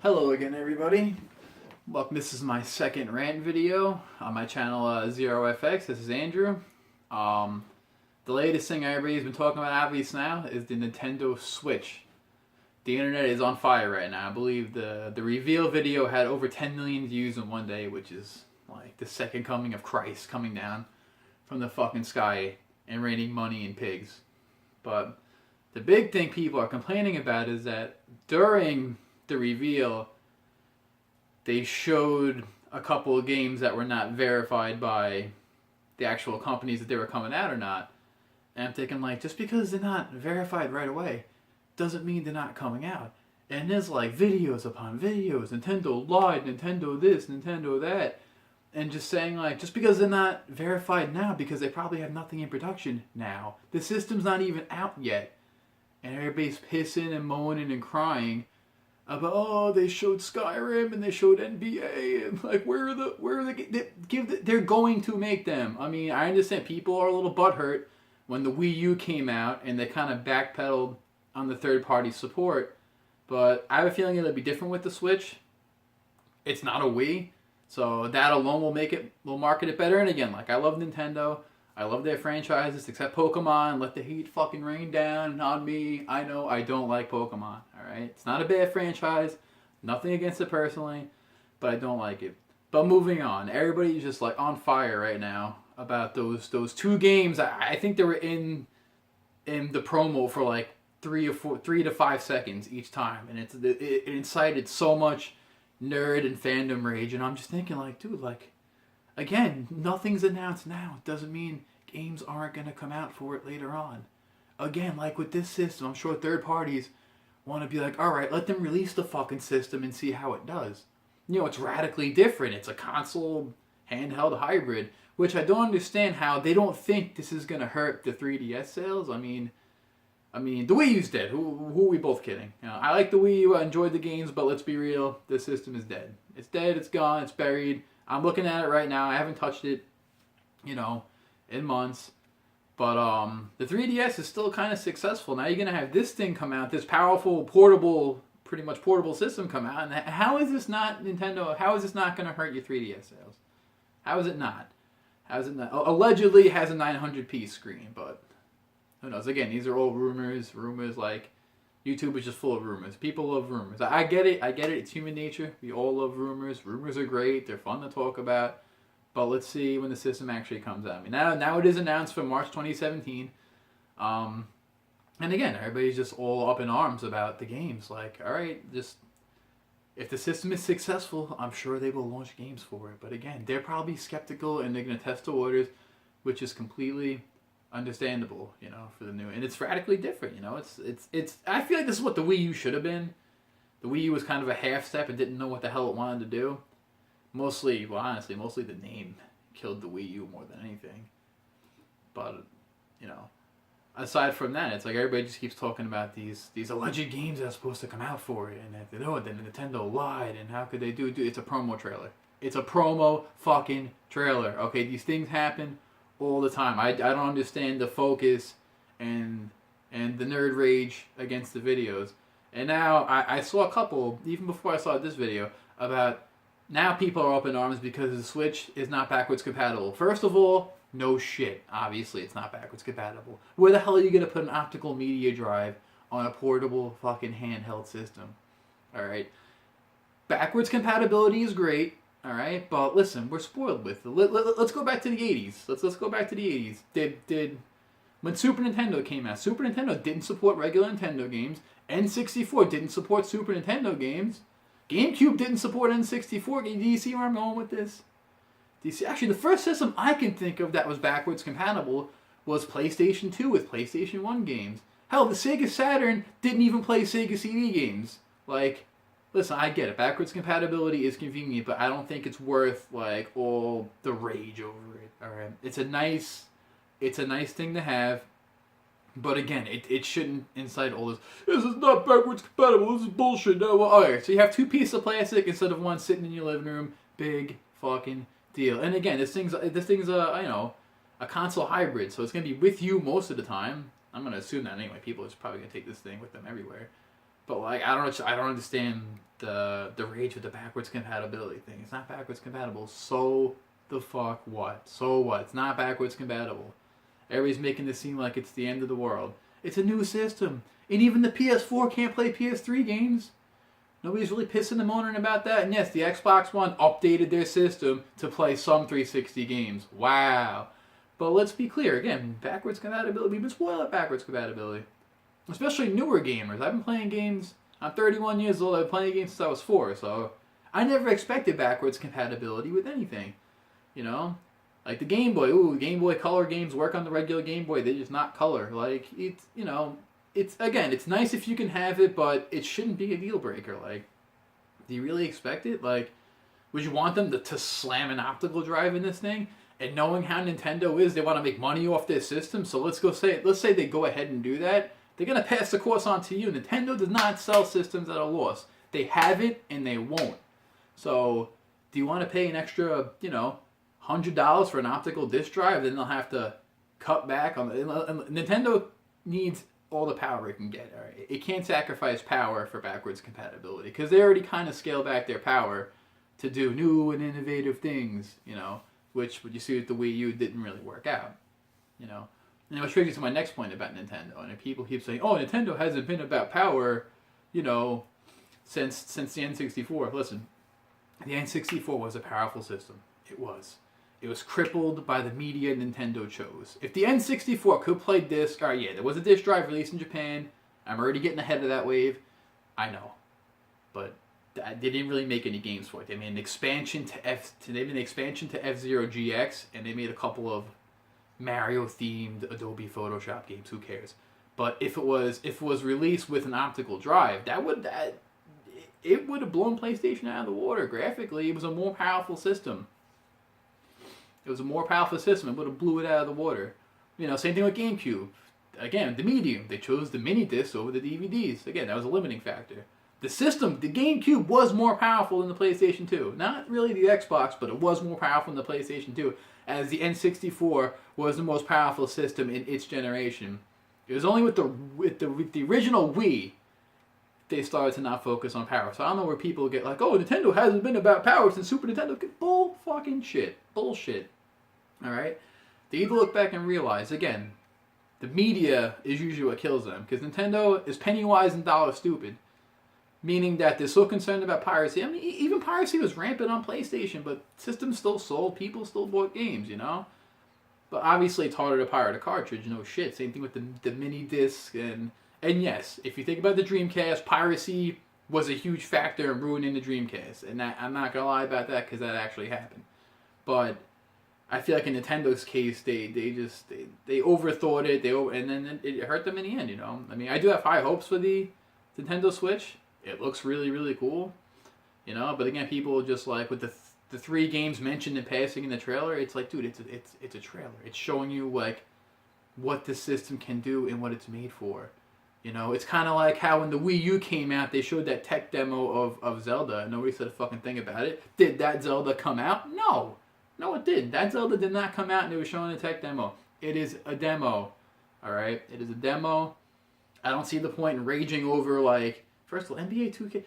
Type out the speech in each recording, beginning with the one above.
Hello again, everybody. Welcome. This is my second rant video on my channel, ZeroFX. This is Andrew. The latest thing everybody's been talking about, obviously now, is the Nintendo Switch. The internet is on fire right now. I believe the reveal video had over 10 million views in one day, which is like the second coming of Christ coming down from the fucking sky and raining money and pigs. But the big thing people are complaining about is that during the reveal, they showed a couple of games that were not verified by the actual companies that they were coming out or not. And I'm thinking, like, just because they're not verified right away doesn't mean they're not coming out. And there's like videos upon videos, Nintendo lied, Nintendo this, Nintendo that, and just saying, like, just because they're not verified now, because they probably have nothing in production now, the system's not even out yet, and everybody's pissing and moaning and crying about, oh, they showed Skyrim and they showed NBA and like where are the they're going to make them. I mean, I understand people are a little butthurt when the Wii U came out and they kind of backpedaled on the third-party support, but I have a feeling it'll be different with the Switch. It's not a Wii, so that alone will market it better. And again, like, I love Nintendo. I love their franchises, except Pokemon. Let the heat fucking rain down on me. I know I don't like Pokemon, alright? It's not a bad franchise. Nothing against it personally, but I don't like it. But moving on. Everybody's just like on fire right now about those two games. I think they were in the promo for like 3 to 5 seconds each time. And it incited so much nerd and fandom rage. And I'm just thinking, like, dude, like, again, nothing's announced now. It doesn't mean games aren't going to come out for it later on. Again, like with this system, I'm sure third parties want to be like, alright, let them release the fucking system and see how it does. You know, it's radically different. It's a console handheld hybrid, which I don't understand how they don't think this is going to hurt the 3DS sales. I mean, the Wii U's dead. Who are we both kidding? You know, I like the Wii U, I enjoyed the games, but let's be real, the system is dead. It's dead, it's gone, it's buried. I'm looking at it right now. I haven't touched it, you know, in months. But the 3DS is still kind of successful. Now you're going to have this thing come out, this powerful, portable, pretty much portable system come out. And how is this not, Nintendo, how is this not going to hurt your 3DS sales? How is it not? How is it not? Allegedly it has a 900p screen, but who knows? Again, these are all rumors. Rumors, like, YouTube is just full of rumors. People love rumors. I get it. It's human nature. We all love rumors. Rumors are great. They're fun to talk about. But let's see when the system actually comes out. I mean, now it is announced for March 2017. And again, everybody's just all up in arms about the games. Like, all right, just if the system is successful, I'm sure they will launch games for it. But again, they're probably skeptical and they're going to test the waters, which is completely understandable, you know, for the new, and it's radically different, you know. It's I feel like this is what the Wii U should have been. The Wii U was kind of a half step and didn't know what the hell it wanted to do. Mostly the name killed the Wii U more than anything. But, you know, aside from that, it's like everybody just keeps talking about these alleged games that are supposed to come out for it, and that then Nintendo lied, and how could they do it? It's a promo trailer. It's a promo fucking trailer. Okay, these things happen all the time. I don't understand the focus and the nerd rage against the videos. And now I saw a couple, even before I saw this video, about now people are up in arms because the Switch is not backwards compatible. First of all, no shit. Obviously it's not backwards compatible. Where the hell are you going to put an optical media drive on a portable fucking handheld system? Alright. Backwards compatibility is great. All right, but listen, we're spoiled with it. Let's go back to the 80s. Let's go back to the 80s. When Super Nintendo came out, Super Nintendo didn't support regular Nintendo games. N64 didn't support Super Nintendo games. GameCube didn't support N64. Do you see where I'm going with this? Do you see? Actually, the first system I can think of that was backwards compatible was PlayStation 2 with PlayStation 1 games. Hell, the Sega Saturn didn't even play Sega CD games. Like, listen, I get it. Backwards compatibility is convenient, but I don't think it's worth, like, all the rage over it. All right, it's a nice thing to have, but again, it shouldn't incite all this. This is not backwards compatible. This is bullshit. No, well, alright, so you have two pieces of plastic instead of one sitting in your living room. Big fucking deal. And again, this thing's a console hybrid, so it's gonna be with you most of the time. I'm gonna assume that anyway. People are probably gonna take this thing with them everywhere. But like, I don't understand the rage with the backwards compatibility thing. It's not backwards compatible. So the fuck what? So what? It's not backwards compatible. Everybody's making this seem like it's the end of the world. It's a new system. And even the PS4 can't play PS3 games. Nobody's really pissing and moaning about that. And yes, the Xbox One updated their system to play some 360 games. Wow. But let's be clear, again, backwards compatibility. We've been spoiled at backwards compatibility. Especially newer gamers. I've been playing games, I'm 31 years old, I've been playing games since I was 4, so I never expected backwards compatibility with anything. You know? Like the Game Boy, Game Boy Color games work on the regular Game Boy, they're just not color. Like, it's, you know, it's, again, it's nice if you can have it, but it shouldn't be a deal breaker. Like, do you really expect it? Like, would you want them to slam an optical drive in this thing? And knowing how Nintendo is, they want to make money off their system, so let's say they go ahead and do that. They're going to pass the course on to you. Nintendo does not sell systems at a loss. They have it, and they won't. So, do you want to pay an extra, you know, $100 for an optical disc drive? Then they'll have to cut back on Nintendo needs all the power it can get. All right? It can't sacrifice power for backwards compatibility because they already kind of scale back their power to do new and innovative things, you know, which what you see with the Wii U didn't really work out, you know. And which brings me to my next point about Nintendo. And if people keep saying, "Oh, Nintendo hasn't been about power, you know, since the N64." Listen, the N64 was a powerful system. It was. It was crippled by the media Nintendo chose. If the N64 could play disc, all right, yeah, there was a disc drive released in Japan. I'm already getting ahead of that wave. I know, but they didn't really make any games for it. They made an expansion to F-Zero GX, and they made a couple of Mario-themed Adobe Photoshop games. Who cares? But if it was released with an optical drive, it would have blown PlayStation out of the water graphically. It was a more powerful system. It would have blew it out of the water. You know, same thing with GameCube. Again, the medium. They chose the mini discs over the DVDs. Again, that was a limiting factor. The system, the GameCube was more powerful than the PlayStation 2. Not really the Xbox, but it was more powerful than the PlayStation 2. As the N64 was the most powerful system in its generation. It was only with the original Wii they started to not focus on power. So I don't know where people get like, "Oh, Nintendo hasn't been about power since Super Nintendo." Bull fucking shit. Bullshit. Alright? They either look back and realize, again, the media is usually what kills them. Because Nintendo is penny wise and dollar stupid. Meaning that they're so concerned about piracy. I mean, even piracy was rampant on PlayStation, but systems still sold, people still bought games, you know? But obviously it's harder to pirate a cartridge, no shit. Same thing with the mini disc, and yes, if you think about the Dreamcast, piracy was a huge factor in ruining the Dreamcast. And that, I'm not gonna lie about that, because that actually happened. But I feel like in Nintendo's case, they overthought it, and then it hurt them in the end, you know? I mean, I do have high hopes for the Nintendo Switch. It looks really, really cool, you know. But again, people just like with the 3 games mentioned in passing in the trailer. It's like, dude, it's a trailer. It's showing you like what the system can do and what it's made for. You know, it's kind of like how when the Wii U came out, they showed that tech demo of Zelda, and nobody said a fucking thing about it. Did that Zelda come out? No, it didn't. That Zelda did not come out, and they were showing a tech demo. It is a demo, all right. It is a demo. I don't see the point in raging over like. First of all, NBA 2K,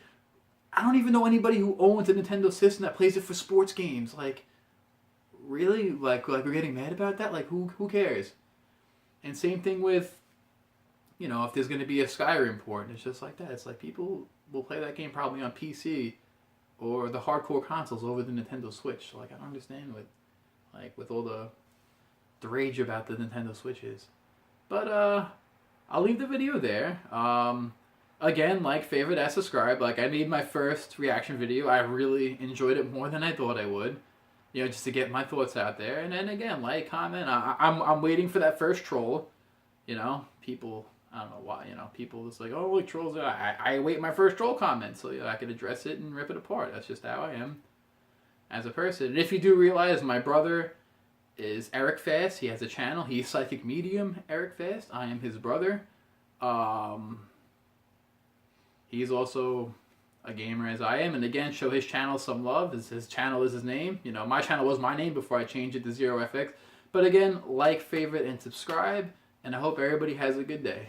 I don't even know anybody who owns a Nintendo system that plays it for sports games. Like, really? Like we're getting mad about that? Like, who cares? And same thing with, you know, if there's going to be a Skyrim port, it's just like that. It's like people will play that game probably on PC or the hardcore consoles over the Nintendo Switch. So, like, I don't understand with all the rage about the Nintendo Switch is. But, I'll leave the video there. Again, like, favorite, and subscribe. Like, I made my first reaction video. I really enjoyed it more than I thought I would. You know, just to get my thoughts out there. And then again, like, comment. I'm waiting for that first troll. You know, people, I don't know why, you know, people just like, "Oh, like trolls." I wait my first troll comment so I can address it and rip it apart. That's just how I am as a person. And if you do realize, my brother is Eric Fast. He has a channel. He's Psychic Medium Eric Fast. I am his brother. He's also a gamer as I am, and again, show his channel some love. His channel is his name. You know, my channel was my name before I changed it to ZeroFX. But again, like, favorite, and subscribe, and I hope everybody has a good day.